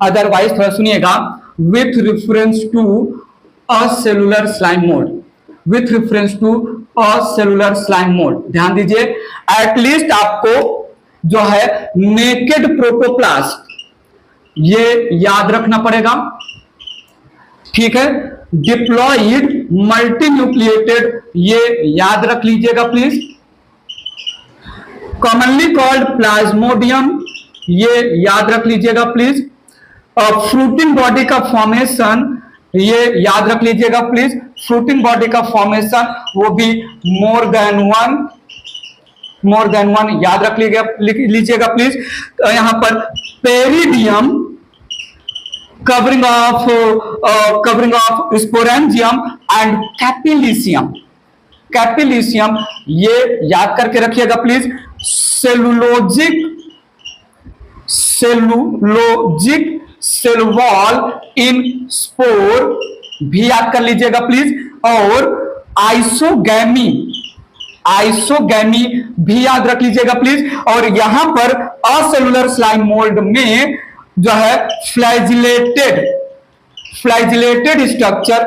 Otherwise थोड़ा सुनिएगा, with reference to a cellular slime mode, with reference to a cellular slime mode. ध्यान दीजिए, at least आपको जो है नेकेड प्रोटोप्लास्ट ये याद रखना पड़ेगा, ठीक है। डिप्लॉइड मल्टीन्यूक्लिएटेड ये याद रख लीजिएगा प्लीज। कॉमनली कॉल्ड प्लाज्मोडियम ये याद रख लीजिएगा प्लीज। फ्रूटिंग बॉडी का फॉर्मेशन ये याद रख लीजिएगा प्लीज। फ्रूटिंग बॉडी का फॉर्मेशन वो भी मोर देन वन याद रख लीजिएगा प्लीज। यहां पर peridium covering of sporangium and capillitium ये याद करके रखिएगा please. Cellulosic cell wall in spore भी याद कर लीजिएगा प्लीज। और आइसोगैमी भी याद रख लीजिएगा प्लीज। और यहां पर असेलुलर स्लाइम मोल्ड में जो है flagellated structure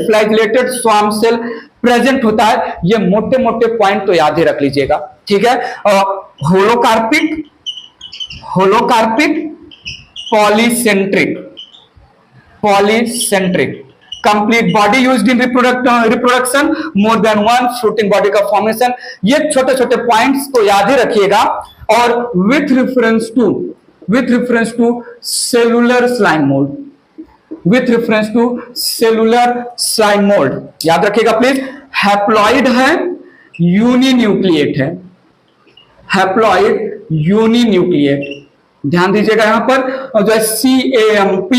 flagellated swarm cell present होता है। ये मोटे मोटे पॉइंट तो याद ही रख लीजिएगा, ठीक है। Holocarpic polycentric complete body used in reproduction, more than one fruiting body का फॉर्मेशन। ये छोटे छोटे पॉइंट्स को याद ही रखिएगा। और with reference to cellular slime mould याद रखिएगा प्लीज। हैप्लॉइड है, यूनिन्यूक्लिएट ध्यान दीजिएगा यहां पर। और जो है CAMP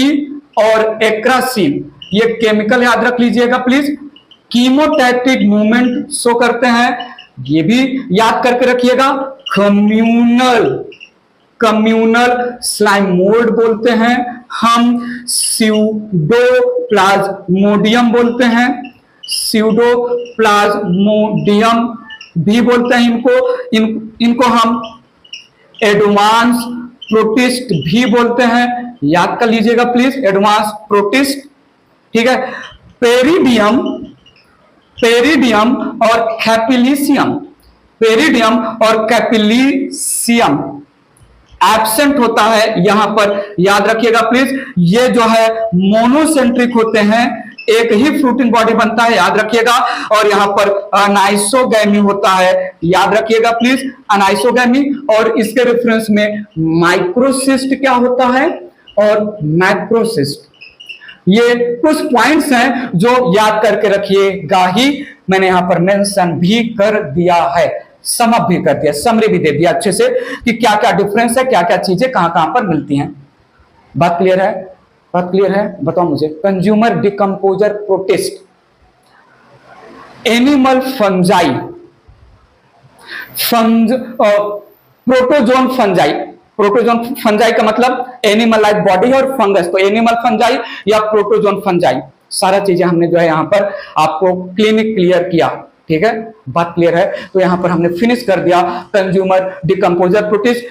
और एक्रासीन ये केमिकल याद रख लीजिएगा प्लीज। कीमोटैक्टिक मूवमेंट शो करते हैं, ये भी याद करके रखिएगा। कम्यूनल स्लाइम मोल्ड बोलते हैं हम, स्यूडोप्लाज्मोडियम बोलते हैं, स्यूडोप्लाज्मोडियम भी बोलते हैं इनको हम एडवांस प्रोटिस्ट भी बोलते हैं, याद कर लीजिएगा प्लीज, एडवांस प्रोटिस्ट, ठीक है। पेरिडियम और कैपिलिसियम एब्सेंट होता है यहां पर, याद रखिएगा प्लीज। ये जो है मोनोसेंट्रिक होते हैं, एक ही फ्रूटिंग बॉडी बनता है, याद रखिएगा। और यहां पर अनाइसोगैमी होता है, याद रखिएगा प्लीज, अनाइसोगैमी। और इसके रेफरेंस में माइक्रोसिस्ट क्या होता है और मैक्रोसिस्ट। ये कुछ पॉइंट्स हैं जो याद करके रखिएगा ही, मैंने यहां पर मेंशन भी कर दिया है, समअप भी कर दिया, समरी भी दे दिया अच्छे से कि क्या क्या डिफरेंस है, क्या क्या चीजें कहां कहां पर मिलती हैं। बात क्लियर है? बताओ मुझे। Consumer decomposer protist, animal fungi, protozoan fungi का मतलब एनिमल लाइक बॉडी और फंगस, तो एनिमल फंजाई या प्रोटोजोन फंजाई, सारा चीजें हमने जो है यहां पर आपको क्लियर किया, ठीक है। बात क्लियर है? तो यहां पर हमने फिनिश कर दिया कंज्यूमर डिकम्पोजर प्रोटिस्ट।